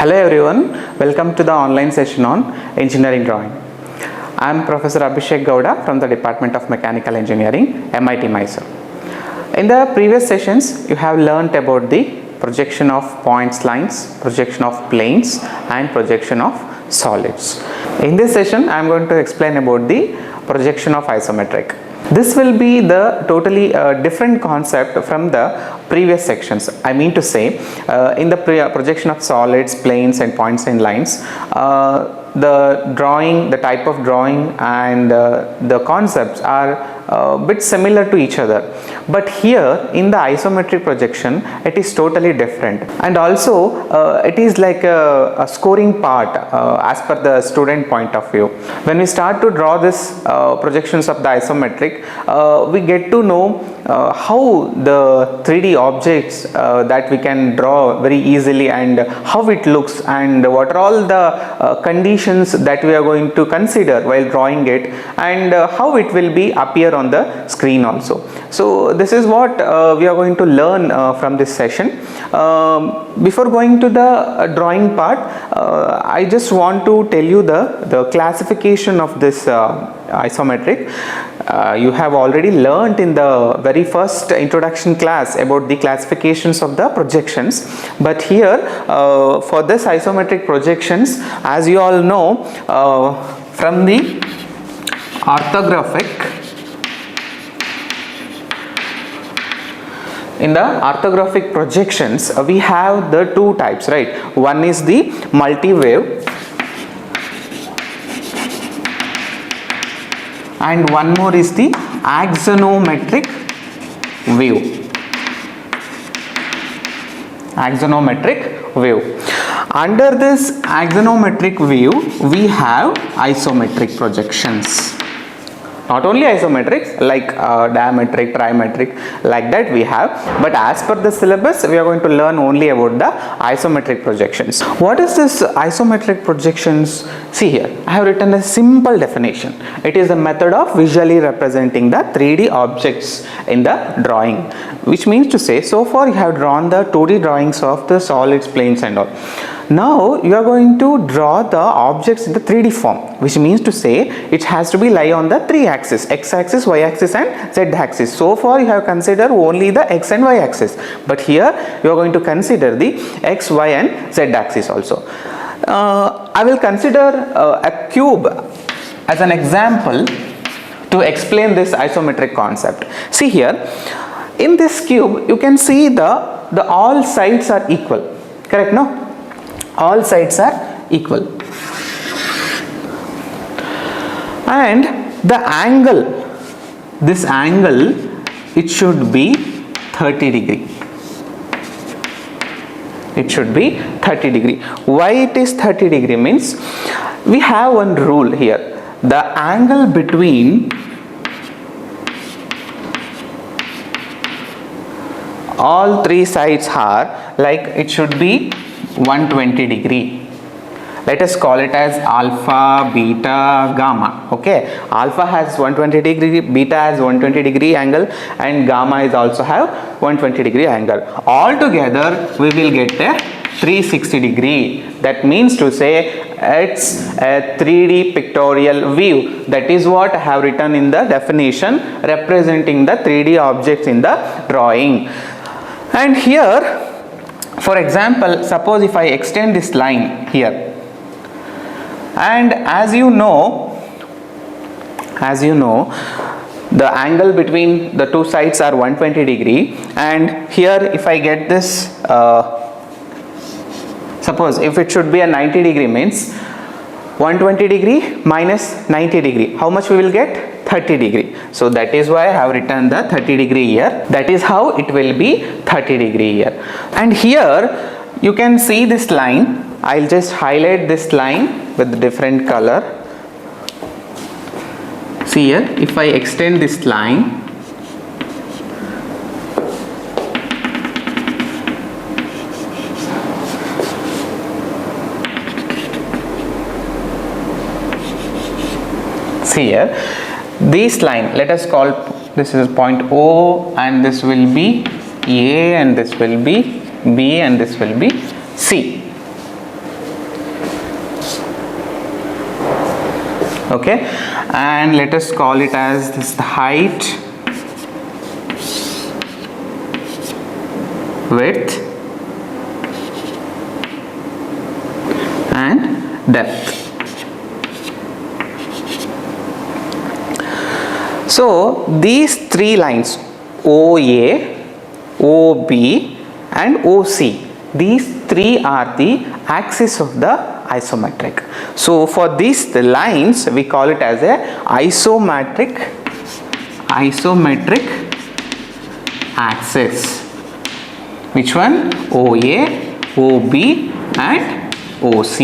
Hello everyone, welcome to the online session on engineering drawing. I am Professor Abhishek Gowda from the Department of Mechanical Engineering, MIT Mysore. In the previous sessions, you have learnt about the projection of points, lines, projection of planes and projection of solids. In this session, I am going to explain about the projection of isometric. This will be the totally different concept from the previous sections. I mean to say, in the projection of solids, planes and points and lines, the type of drawing and the concepts are a bit similar to each other, but here in the isometric projection it is totally different, and also it is like a scoring part as per the student point of view. When we start to draw this projections of the isometric, we get to know how the 3D objects that we can draw very easily and how it looks and what are all the conditions that we are going to consider while drawing it, and how it will be appear on the screen also. So this is what we are going to learn from this session. Before going to the drawing part, I just want to tell you the classification of this isometric. You have already learnt in the very first introduction class about the classifications of the projections, but here for this isometric projections, as you all know, from the orthographic, in the orthographic projections we have the two types, right? One is the multi-wave and one more is the axonometric view. Axonometric view. Under this axonometric view we have isometric projections. Not only isometrics, like diametric, trimetric, like that we have, but as per the syllabus we are going to learn only about the isometric projections. What is this isometric projections? See here, I have written a simple definition. It is a method of visually representing the 3D objects in the drawing, which means to say, so far you have drawn the 2D drawings of the solids, planes and all. Now you are going to draw the objects in the 3D form, which means to say it has to be lie on the 3 axis, x axis, y axis and z axis. So far you have considered only the x and y axis, but here you are going to consider the x, y and z axis also. I will consider a cube as an example to explain this isometric concept. See here, in this cube you can see the all sides are equal, correct? No, all sides are equal, and the angle, this angle, it should be 30 degree. It should be 30 degree. Why it is 30 degree means, we have one rule here. The angle between all three sides are like, it should be 120 degree. Let us call it as alpha, beta, gamma. Okay, alpha has 120 degree, beta has 120 degree angle, and gamma is also have 120 degree angle. All together we will get a 360 degree. That means to say it's a 3D pictorial view. That is what I have written in the definition, representing the 3D objects in the drawing. And here, for example, suppose if I extend this line here, and as you know, the angle between the two sides are 120 degree, and here if I get this, suppose if it should be a 90 degree means 120 degree minus 90 degree, how much we will get? 30 degree. So that is why I have written the 30 degree here. That is how it will be 30 degree here. And here you can see this line. I'll just highlight this line with different color. See here, if I extend this line, see here, this line, let us call this is point O, and this will be A, and this will be B, and this will be C. Okay, and let us call it as this the height, width and depth. So these three lines OA, OB and OC, these three are the axis of the isometric. So for these the lines we call it as a isometric axis. Which one? OA, OB and OC.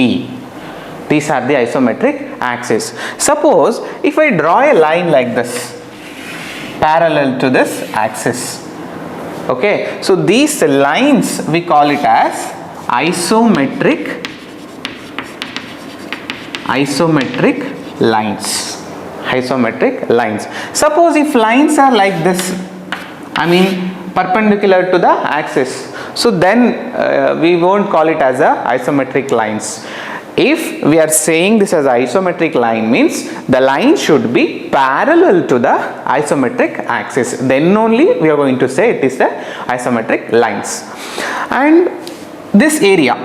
These are the isometric axis. Suppose if I draw a line like this parallel to this axis. Okay, so these lines we call it as isometric lines. Suppose if lines are like this, I mean perpendicular to the axis, so then we won't call it as a isometric lines. If we are saying this as isometric line, means the line should be parallel to the isometric axis, then only we are going to say it is the isometric lines. And this area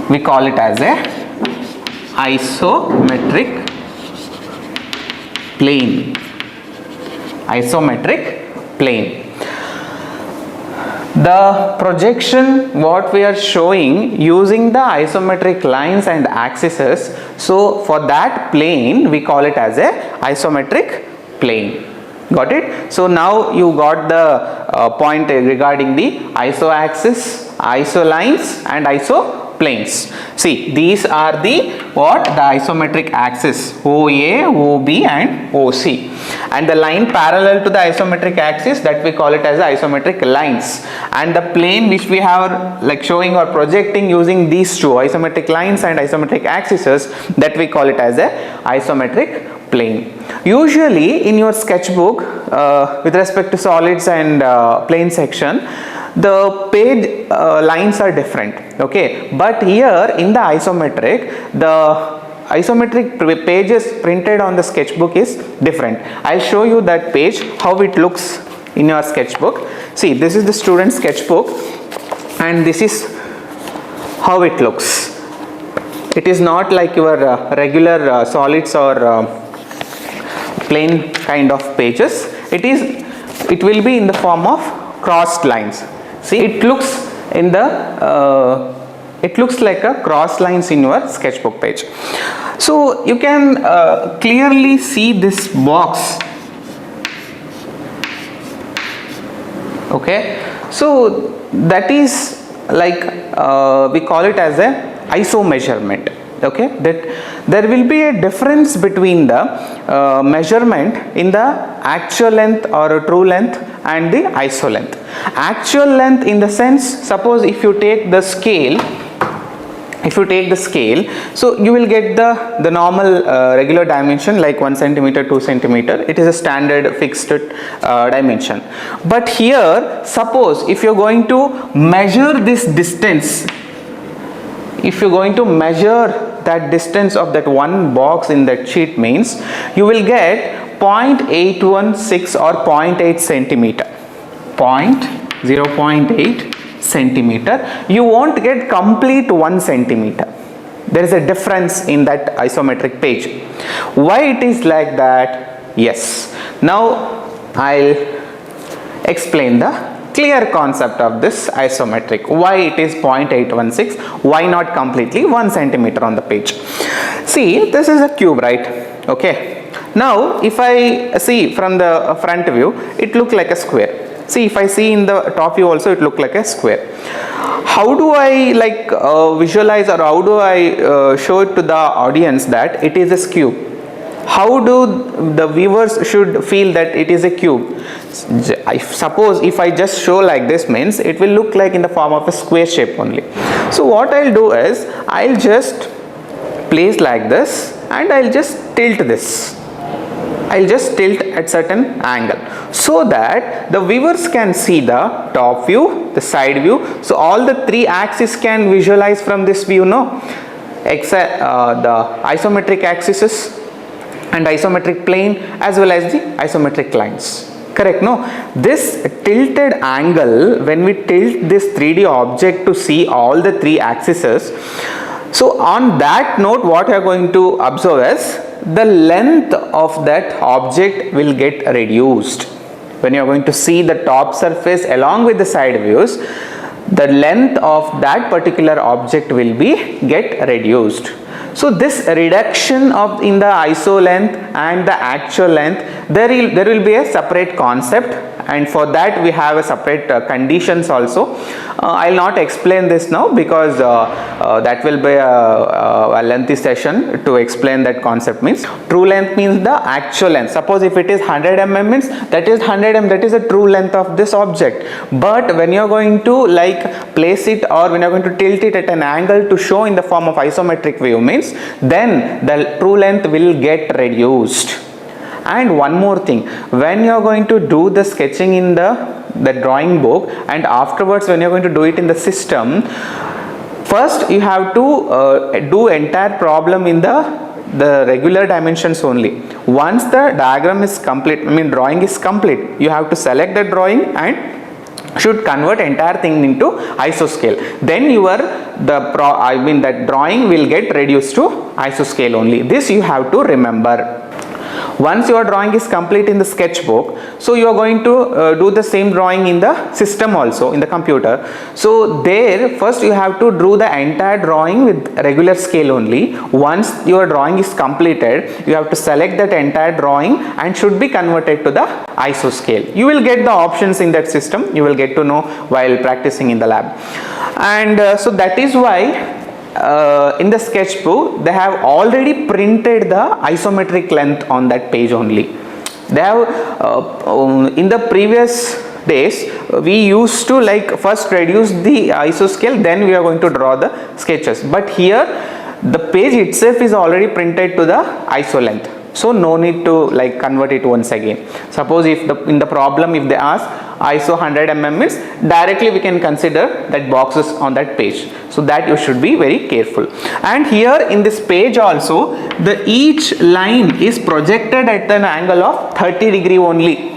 we call it as a isometric plane. The projection what we are showing using the isometric lines and axes, so for that plane we call it as a isometric plane. Got it? So now you got the point regarding the isoaxis, isolines and isoplanes. See, these are the what? The isometric axis OA, OB and OC, and the line parallel to the isometric axis, that we call it as isometric lines, and the plane which we have like showing or projecting using these two isometric lines and isometric axes, that we call it as a isometric plane. Usually in your sketchbook with respect to solids and plane section, the page lines are different, okay, but here in the isometric, the isometric pages printed on the sketchbook is different. I'll show you that page, how it looks in your sketchbook. See, this is the student sketchbook and this is how it looks. It is not like your regular solids or plane kind of pages. It will be in the form of crossed lines. See, it looks in the it looks like a cross lines in your sketchbook page. So you can clearly see this box. Okay, so that is like we call it as a iso measurement. Okay, that there will be a difference between the measurement in the actual length or true length and the iso length. Actual length in the sense, suppose if you take the scale, so you will get the normal regular dimension like 1 centimeter, 2 centimeter. It is a standard fixed dimension. But here, suppose if you are going to measure this distance, if you are going to measure that distance of that one box in that sheet, means you will get 0.816 or 0.8 centimeter. 0.8 centimeter. You won't get complete 1 centimeter. There is a difference in that isometric page. Why it is like that? Yes. Now I'll explain the clear concept of this isometric. Why it is 0.816? Why not completely 1 centimeter on the page? See, this is a cube, right? Okay. Now if I see from the front view, it looks like a square. See, if I see in the top view also, it looks like a square. How do I like visualize, or how do I show it to the audience that it is a cube? How do the viewers should feel that it is a cube? Suppose if I just show like this, means it will look like in the form of a square shape only. So what I'll do is, I'll just place like this and I'll just tilt this. I'll just tilt at certain angle so that the viewers can see the top view, the side view. So all the three axes can visualize from this view, no? The isometric axis and isometric plane as well as the isometric lines. Correct, no? This tilted angle, when we tilt this 3D object to see all the three axes, so on that note what you are going to observe is the length of that object will get reduced. When you are going to see the top surface along with the side views, the length of that particular object will be get reduced. So this reduction of in the iso length and the actual length, there will be a separate concept, and for that we have a separate conditions also. I'll not explain this now because that will be a lengthy session to explain that concept. Means true length means the actual length. Suppose if it is 100 mm means that is 100 mm, that is the true length of this object. But when you are going to like place it, or when you are going to tilt it at an angle to show in the form of isometric view, means then the true length will get reduced. And one more thing, when you are going to do the sketching in the drawing book, and afterwards when you are going to do it in the system, first you have to do entire problem in the regular dimensions only. Once the diagram is complete, drawing is complete, you have to select the drawing and should convert entire thing into isoscale. Then that drawing will get reduced to isoscale only. This you have to remember. Once your drawing is complete in the sketchbook, so you are going to do the same drawing in the system also, in the computer. So there first you have to do the entire drawing with regular scale only. Once your drawing is completed, you have to select that entire drawing and should be converted to the iso scale. You will get the options in that system, you will get to know while practicing in the lab. And so that is why in the sketchbook they have already printed the isometric length on that page only. They have in the previous days we used to like first reduce the iso scale, then we are going to draw the sketches, but here the page itself is already printed to the iso length, so no need to like convert it once again. Suppose if in the problem if they ask ISO 100 mm means directly we can consider that boxes on that page, so that you should be very careful. And here in this page also each line is projected at an angle of 30 degree only.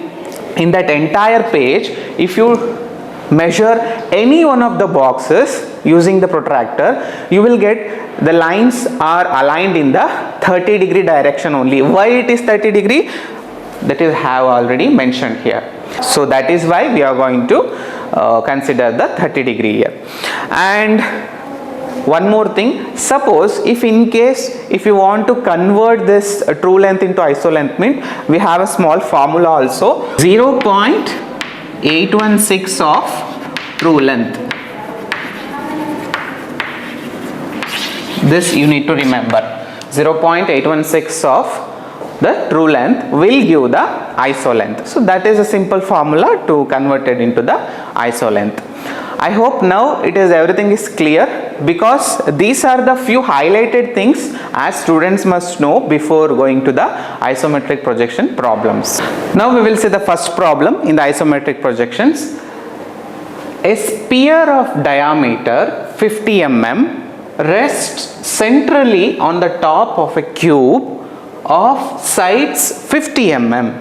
In that entire page, if you measure any one of the boxes using the protractor, you will get the lines are aligned in the 30 degree direction only. Why it is 30 degree? That is have already mentioned here. So that is why we are going to consider the 30 degree here. And one more thing, suppose if in case if you want to convert this true length into iso length, mean we have a small formula also, 0.816 of true length. This you need to remember, 0.816 of the true length will give the iso length. So that is a simple formula to convert it into the iso length. I hope now everything is clear, because these are the few highlighted things as students must know before going to the isometric projection problems. Now we will see the first problem in the isometric projections. A sphere of diameter 50 mm rests centrally on the top of a cube of sides 50 mm.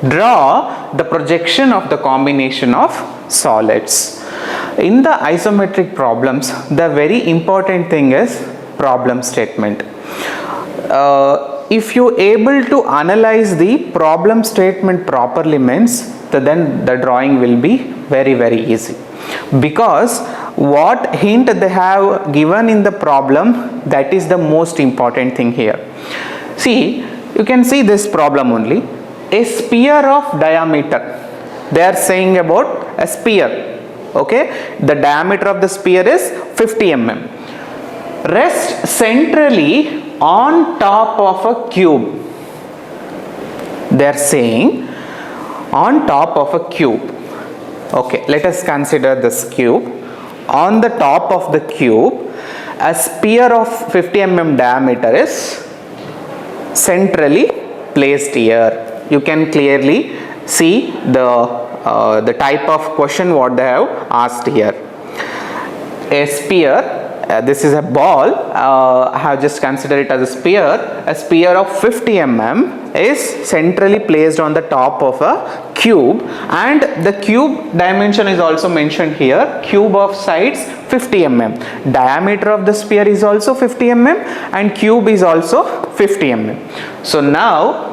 Draw the projection of the combination of solids. In the isometric problems, the very important thing is problem statement. If you able to analyze the problem statement properly, means then the drawing will be very easy, because what hint they have given in the problem, that is the most important thing here. See, you can see this problem only. A sphere of diameter, they are saying about a sphere. Okay, the diameter of the sphere is 50 mm. Rest centrally on top of a cube. They are saying on top of a cube. Okay, let us consider this cube. On the top of the cube, a sphere of 50 mm diameter is centrally placed here. You can clearly see the type of question what they have asked here. A sphere, this is a ball, I have just considered it as a sphere of 50 mm is centrally placed on the top of a cube, and the cube dimension is also mentioned here. Cube of sides 50 mm, diameter of the sphere is also 50 mm, and cube is also 50 mm. So now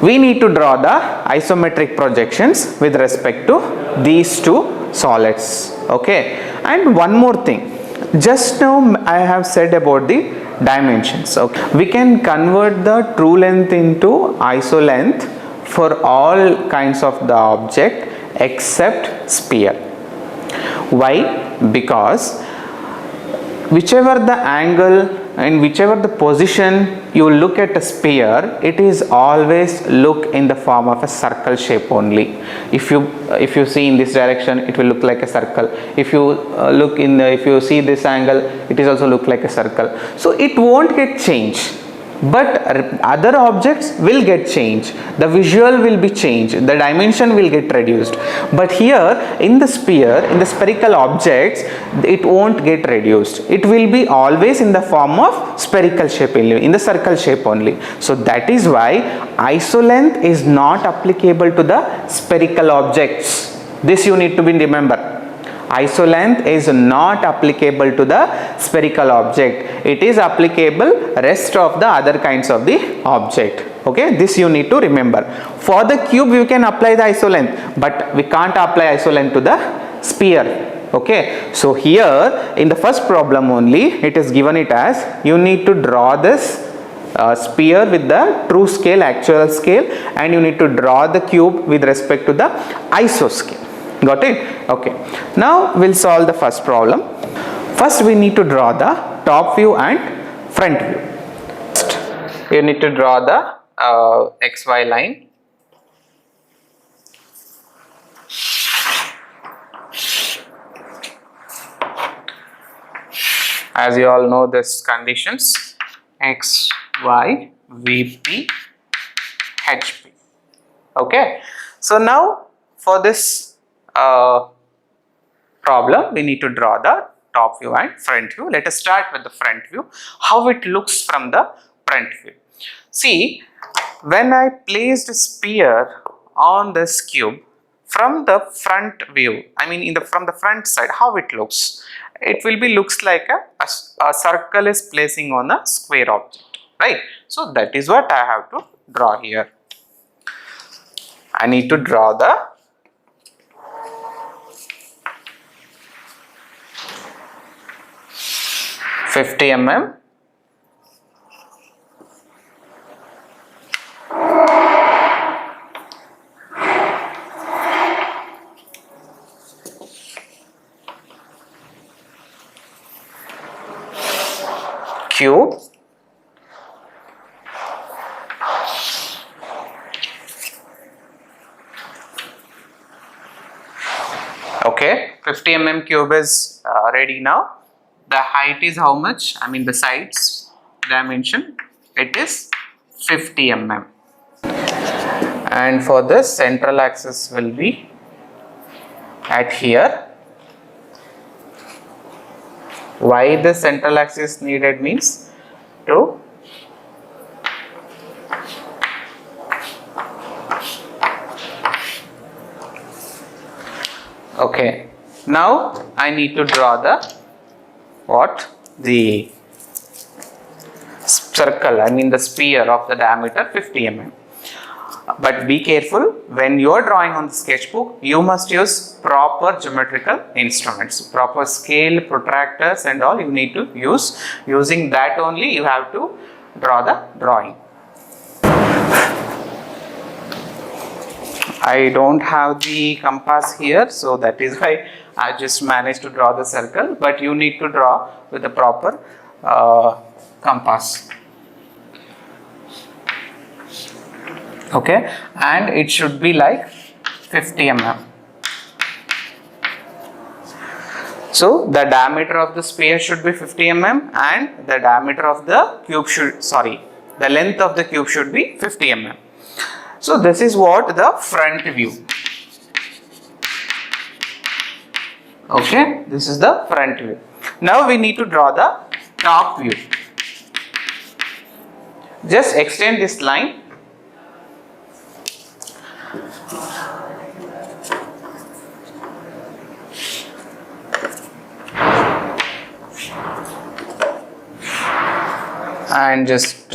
we need to draw the isometric projections with respect to these two solids. Okay, and one more thing, just now I have said about the dimensions. Okay, we can convert the true length into iso length for all kinds of the object except sphere. Why? Because whichever the angle and whichever the position you look at a sphere, it is always look in the form of a circle shape only. If you see in this direction, it will look like a circle. If you if you see this angle, it is also look like a circle. So it won't get changed. But other objects will get changed, the visual will be changed, the dimension will get reduced. But here in the sphere, in the spherical objects, it won't get reduced. It will be always in the form of spherical shape only, in the circle shape only. So that is why isolength is not applicable to the spherical objects. This you need to be remember. Isolength is not applicable to the spherical object. It is applicable rest of the other kinds of the object. Okay, this you need to remember. For the cube you can apply the isolength, but we can't apply isolength to the sphere. Okay, so here in the first problem only it is given it as you need to draw this sphere with the true scale, actual scale, and you need to draw the cube with respect to the iso scale. Got it? Okay. Now we'll solve the first problem. First we need to draw the top view and front view. First, you need to draw the XY line. As you all know this conditions, X, Y, VP, HP. Okay. So now for this problem, we need to draw the top view and front view. Let us start with the front view, how it looks from the front view. See, when I placed a sphere on this cube, from the front view, I mean from the front side, how it looks? It will be looks like a circle is placing on a square object, right? So that is what I have to draw here. I need to draw the mm cube okay, 50 mm cube is ready now. The height is how much? I mean the sides dimension, it is 50 mm. And for this central axis will be at here. Why the central axis needed means to okay, now I need to draw the circle, I mean the sphere of the diameter 50 mm. But be careful, when you are drawing on the sketchbook, you must use proper geometrical instruments, proper scale, protractors and all you need to use. Using that only you have to draw the drawing. I don't have the compass here, so that is why I just managed to draw the circle, but you need to draw with the proper compass. Okay, and it should be like 50 mm. So the diameter of the sphere should be 50 mm and the diameter of the cube should, The length of the cube should be 50 mm. So this is what the front view. Okay, this is the front view. Now we need to draw the top view. Just extend this line. And just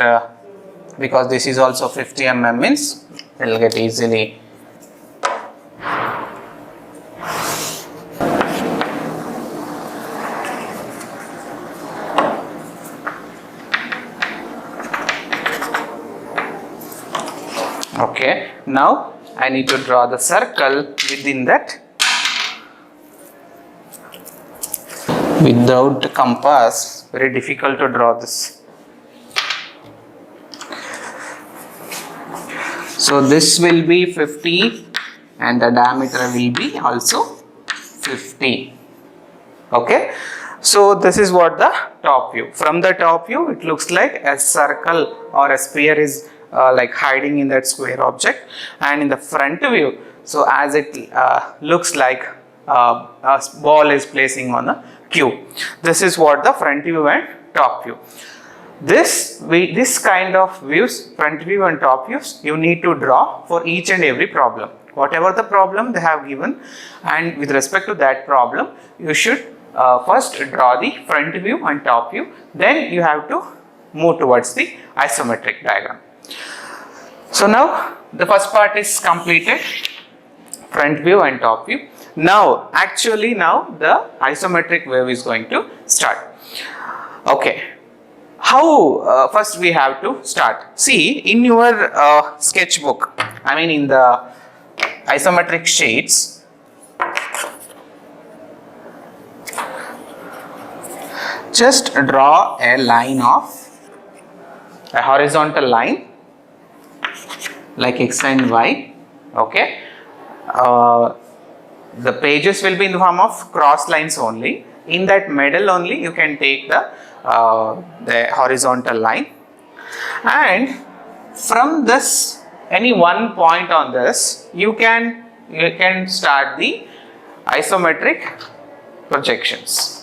because this is also 50 mm means it will get easily. Okay, now I need to draw the circle within that. Without the compass, very difficult to draw this. So this will be 50 and the diameter will be also 50. Okay, so this is what the top view. From the top view, it looks like a circle or a sphere is like hiding in that square object, and in the front view, so as it looks like a ball is placing on a cube. This is what the front view and top view. This kind of views, front view and top views, you need to draw for each and every problem. Whatever the problem they have given, and with respect to that problem, you should first draw the front view and top view. Then you have to move towards the isometric diagram. So now the first part is completed, front view and top view. Now the isometric wave is going to start. Okay. How first we have to start? See, in your sketchbook, I mean in the isometric sheets, just draw a line of a horizontal line like x and y. Okay, the pages will be in the form of cross lines only. In that middle only you can take the horizontal line, and from this any one point on this you can start the isometric projections.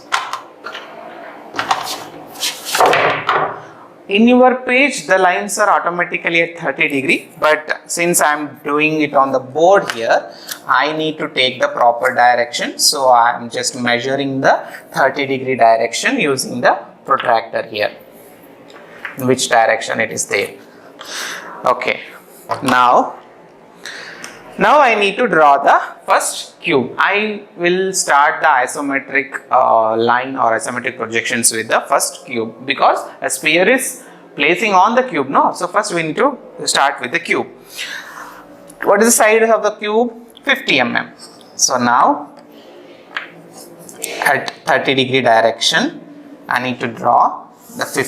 In your page the lines are automatically at 30 degree, but since I am doing it on the board here, I need to take the proper direction, so I am just measuring the 30 degree direction using the protractor here, in which direction it is there. Okay, now I need to draw the first cube. I will start the isometric line or isometric projections with the first cube, because a sphere is placing on the cube, no? So first we need to start with the cube. What is the size of the cube? 50 mm. So now at 30 degree direction I need to draw the 5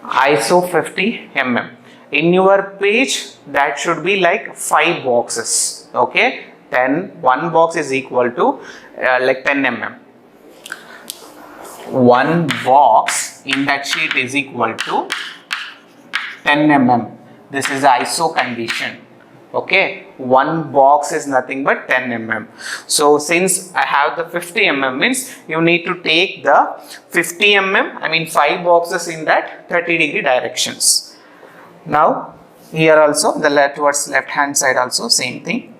ISO 50 mm. In your page that should be like 5 boxes. Okay, one box is equal to like 10 mm. One box in that sheet is equal to 10 mm. This is the ISO condition. Okay, one box is nothing but 10 mm. So since I have the 50 mm means you need to take the 50 mm, I mean 5 boxes in that 30 degree directions. Now here also the towards left hand side also same thing.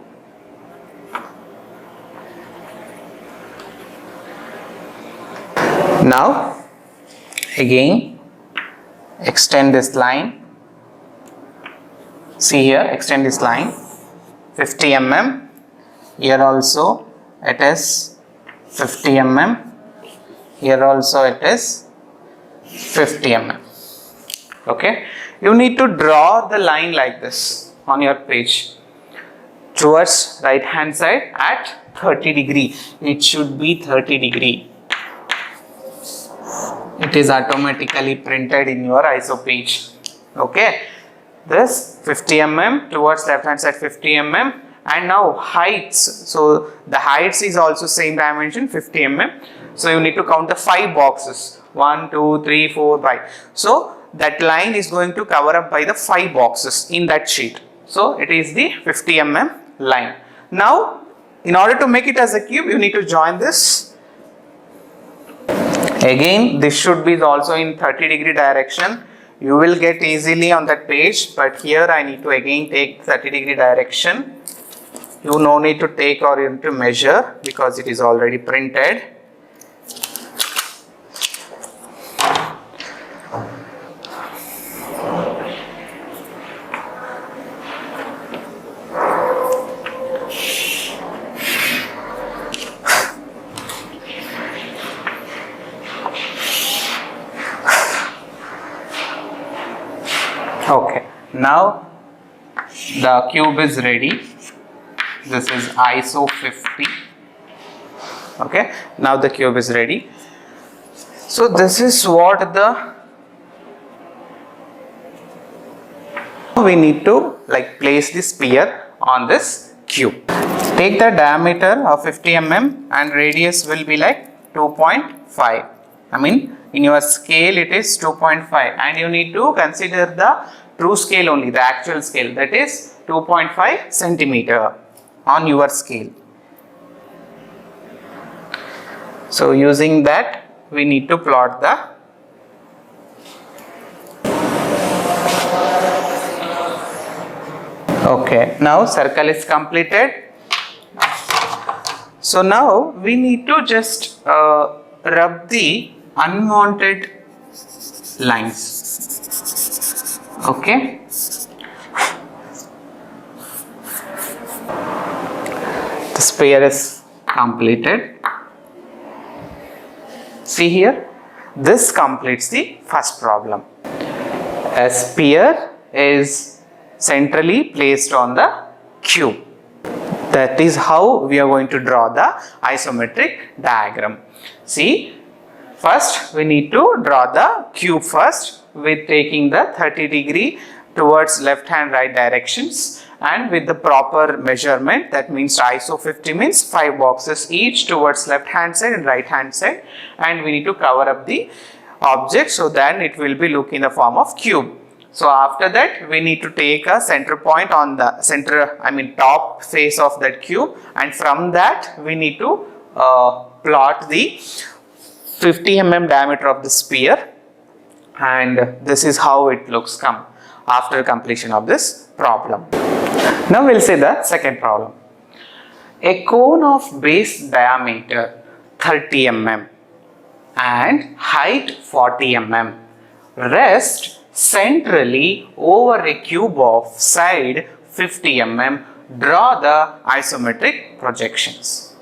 Now again extend this line. See here, extend this line 50 mm. Here also it is 50 mm. Here also it is 50 mm. Okay, you need to draw the line like this on your page towards right hand side at 30 degree. It should be 30 degree. It is automatically printed in your ISO page. Okay, this 50 mm towards left hand side 50 mm, and now heights. So the heights is also same dimension 50 mm. So you need to count the 5 boxes. 1, 2, 3, 4, 5. So that line is going to cover up by the 5 boxes in that sheet. So it is the 50 mm line. Now in order to make it as a cube, you need to join this. Again, this should be also in 30-degree direction. You will get easily on that page, but here I need to again take 30-degree direction. You no need to take or you need to measure because it is already printed. Okay, now the cube is ready. This is ISO 50. Okay, now the cube is ready. So this is what we need to place the sphere on this cube. Take the diameter of 50 mm and radius will be like 2.5. I mean, in your scale it is 2.5 and you need to consider the true scale only, the actual scale, that is 2.5 centimeter on your scale. So using that we need to plot the okay, now circle is completed. So now we need to just rub the unwanted lines. Okay, the sphere is completed. See here, this completes the first problem. A sphere is centrally placed on the cube. That is how we are going to draw the isometric diagram. See, first we need to draw the cube first with taking the 30-degree towards left hand right directions and with the proper measurement. That means ISO 50 means 5 boxes each towards left hand side and right hand side, and we need to cover up the object so that it will be look in the form of cube. So after that we need to take a center point on the top face of that cube, and from that we need to plot the 50 mm diameter of the sphere, and this is how it looks after completion of this problem. Now we'll see the second problem. A cone of base diameter 30 mm and height 40 mm rest centrally over a cube of side 50 mm. Draw the isometric projections.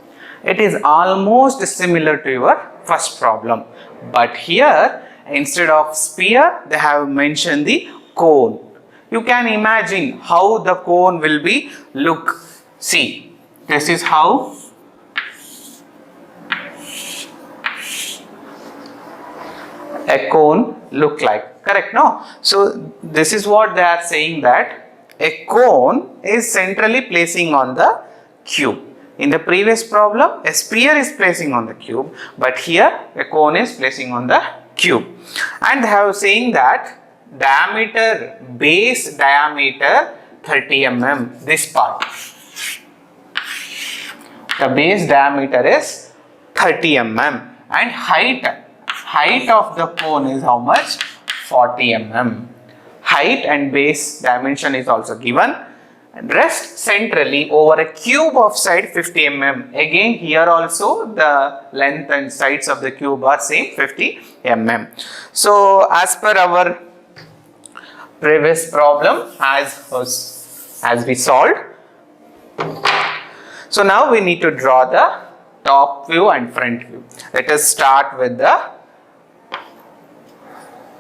It is almost similar to your first problem, but here instead of sphere they have mentioned the cone. You can imagine how the cone will be look. See, this is how a cone look like, correct? No? So this is what they are saying, that a cone is centrally placing on the cube. In the previous problem, a sphere is placing on the cube, but here a cone is placing on the cube. And they have saying that diameter, base diameter 30 mm, this part. The base diameter is 30 mm and height of the cone is how much? 40 mm. Height and base dimension is also given. Rest centrally over a cube of side 50 mm. Again here also the length and sides of the cube are same 50 mm. So as per our previous problem as we solved. So now we need to draw the top view and front view. Let us start with the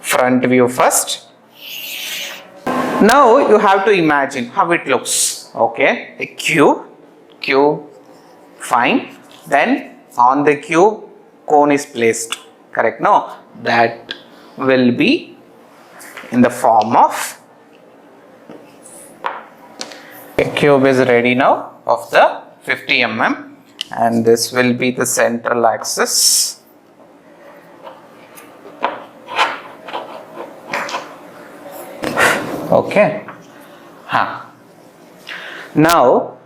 front view first. Now you have to imagine how it looks. Okay, a cube, fine. Then on the cube cone is placed, correct? No, that will be in the form of a cube is ready now of the 50 mm, and this will be the central axis. Okay. Now,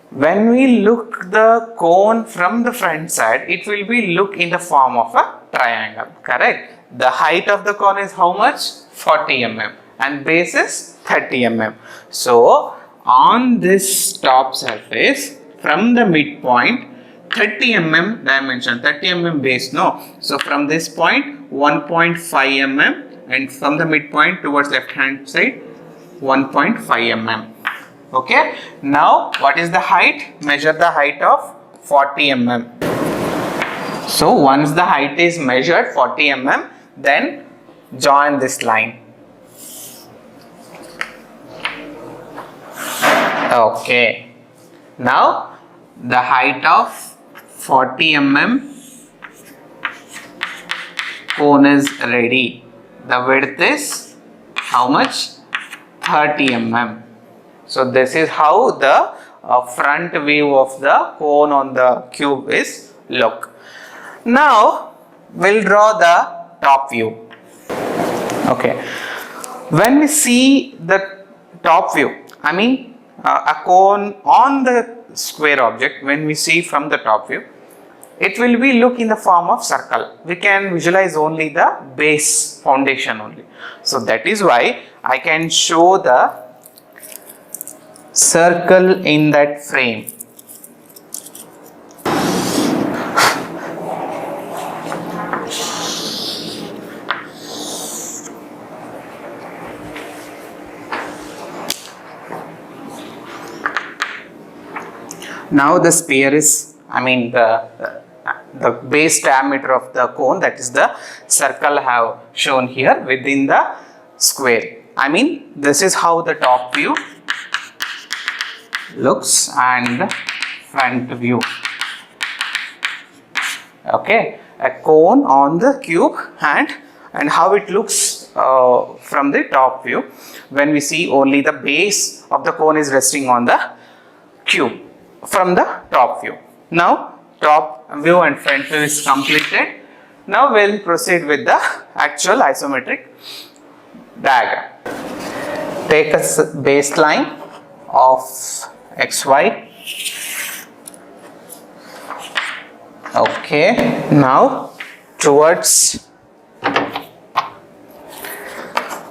when we look the cone from the front side, it will be look in the form of a triangle, correct? The height of the cone is how much? 40 mm and base is 30 mm. So, on this top surface, from the midpoint, 30 mm dimension, 30 mm base, no? So, from this point, 1.5 mm and from the midpoint towards left hand side, 1.5 mm. Okay, now what is the height? Measure the height of 40 mm. So once the height is measured 40 mm, then join this line. Okay, now the height of 40 mm cone is ready. The width is how much? 30 mm. So this is how the front view of the cone on the cube is look. Now we'll draw the top view. Okay. When we see the top view, I mean a cone on the square object, when we see from the top view, it will be look in the form of circle. We can visualize only the base foundation only. So that is why I can show the circle in that frame. Now the sphere is, I mean the base diameter of the cone, that is the circle I have shown here within the square. I mean this is how the top view looks and front view. Okay, a cone on the cube and how it looks from the top view when we see only the base of the cone is resting on the cube from the top view. Now top view and front view is completed. Now we'll proceed with the actual isometric diagram. Take a baseline of XY. Okay, now towards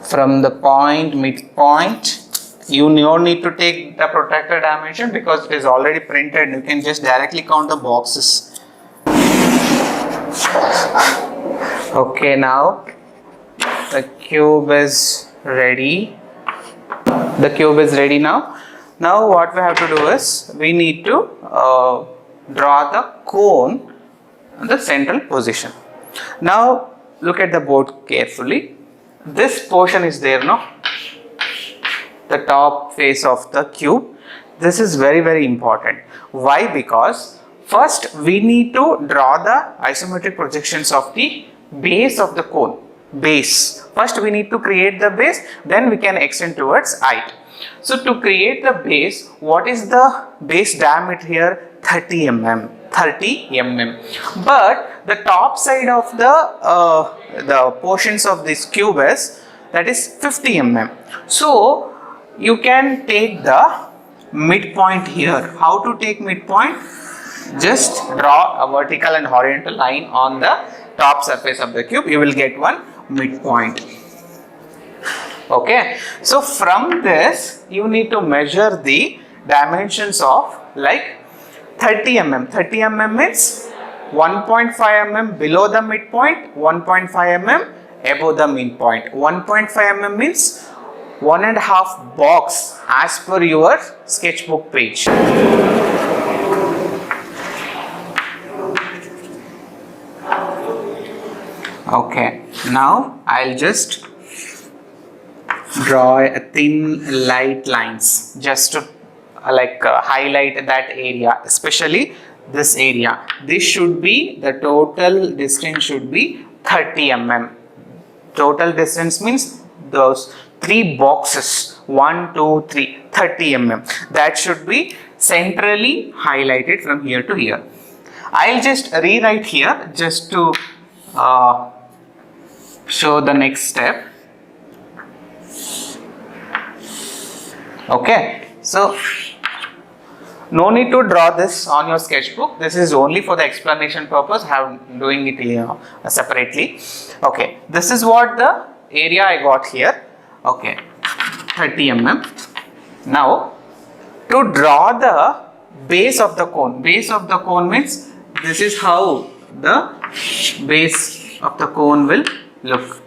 from the point midpoint, you don't need to take the protractor dimension because it is already printed. You can just directly count the boxes. Okay, now the cube is ready. The cube is ready now. Now what we have to do is we need to draw the cone in the central position. Now look at the board carefully. This portion is there, no? The top face of the cube. This is very important. Why? Because first we need to draw the isometric projections of the base of the cone. Base. First we need to create the base, then we can extend towards height. So to create the base, what is the base diameter here? 30 mm. 30 mm. But the top side of the portions of this cube is, that is 50 mm. So you can take the midpoint here. How to take midpoint? Just draw a vertical and horizontal line on the top surface of the cube. You will get one midpoint. Okay, so from this you need to measure the dimensions of like 30 mm. 30 mm means 1.5 mm below the midpoint, 1.5 mm above the midpoint. 1.5 mm means 1.5 box as per your sketchbook page. Okay, now I'll just draw a thin light lines just to highlight that area, especially this area. This should be, the total distance should be 30 mm. Total distance means those 3 boxes, 1, 2, 3, 30 mm. That should be centrally highlighted from here to here. I'll just rewrite here just to show the next step. Okay, so no need to draw this on your sketchbook. This is only for the explanation purpose. I am doing it here separately. Okay, this is what the area I got here. Okay, 30 mm. Now, to draw the base of the cone. Base of the cone means this is how the base of the cone will look.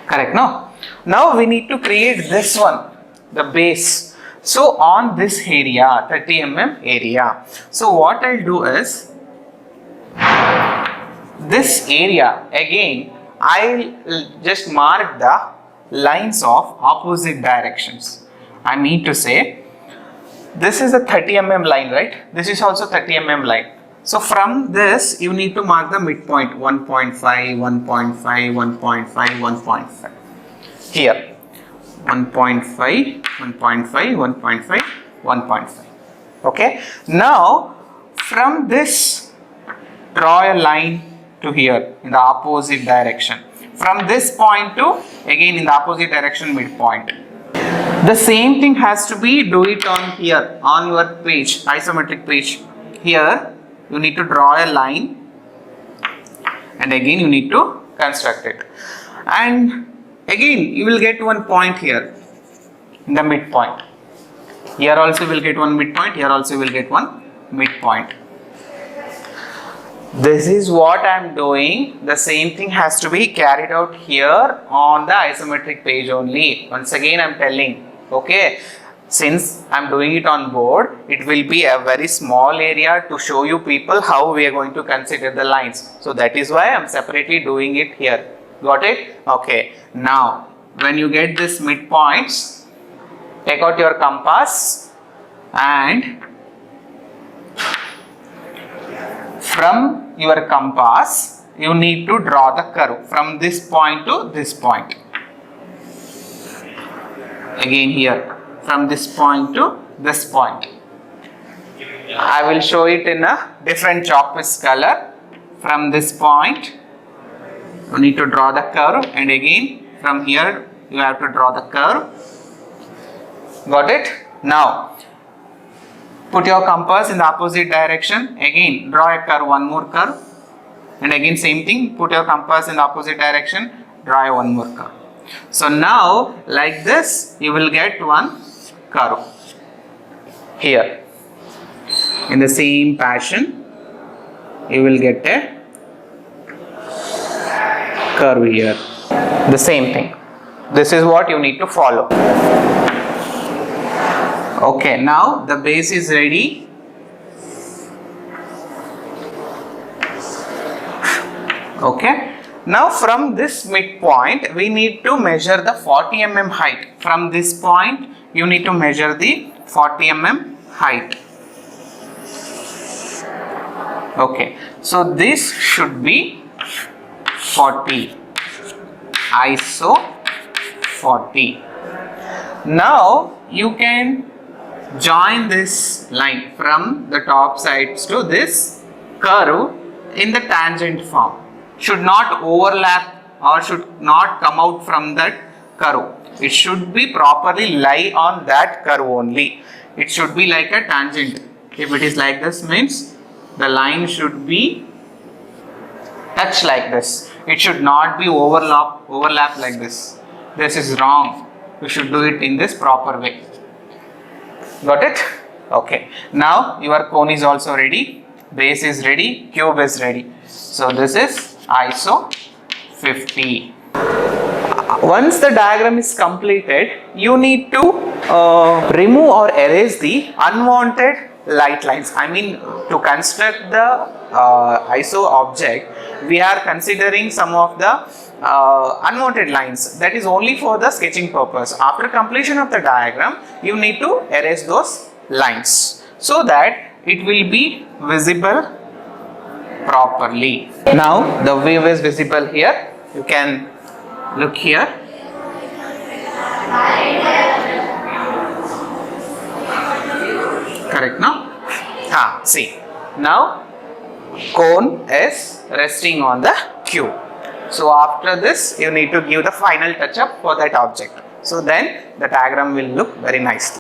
Correct, no? Now we need to create this one, the base. So on this area, 30 mm area. So what I'll do is, this area again, I'll just mark the lines of opposite directions. I mean to say, this is a 30 mm line, right? This is also 30 mm line. So from this, you need to mark the midpoint 1.5, 1.5, 1.5, 1.5. Here 1.5, 1.5, 1.5, 1.5. Okay. Now from this, draw a line to here in the opposite direction. From this point to again in the opposite direction, midpoint. The same thing has to be, do it on here on your page, isometric page. Here you need to draw a line and again you need to construct it. And again you will get one point here in the midpoint. Here also you will get one midpoint, here also you will get one midpoint. This is what I am doing. The same thing has to be carried out here on the isometric page only. Once again I am telling, okay, since I am doing it on board, it will be a very small area to show you people how we are going to consider the lines. So that is why I am separately doing it here. Got it? Okay. Now, when you get this midpoints, take out your compass and from your compass, you need to draw the curve from this point to this point. Again here, from this point to this point. I will show it in a different chalk piece color. From this point, you need to draw the curve, and again from here you have to draw the curve. Got it? Now put your compass in the opposite direction. Again draw a curve, one more curve, and again same thing, put your compass in the opposite direction, draw one more curve. So now like this you will get one curve here. In the same fashion you will get a curve here. The same thing. This is what you need to follow. Okay, now the base is ready. Okay. Now from this midpoint we need to measure the 40 mm height. From this point you need to measure the 40 mm height. Okay, so this should be 40, ISO 40. Now you can join this line from the top sides to this curve in the tangent form. Should not overlap or should not come out from that curve. It should be properly lie on that curve only. It should be like a tangent. If it is like this, means the line should be touch like this. It should not be overlap like this. This is wrong. You should do it in this proper way. Got it? Okay. Now your cone is also ready. Base is ready. Cube is ready. So this is ISO 50. Once the diagram is completed, you need to remove or erase the unwanted light lines. I mean, to construct the ISO object, we are considering some of the unwanted lines. That is only for the sketching purpose. After completion of the diagram, you need to erase those lines so that it will be visible properly. Now the wave is visible here. You can look here. Correct now? See. Now cone is resting on the cube. So after this you need to give the final touch up for that object. So then the diagram will look very nice.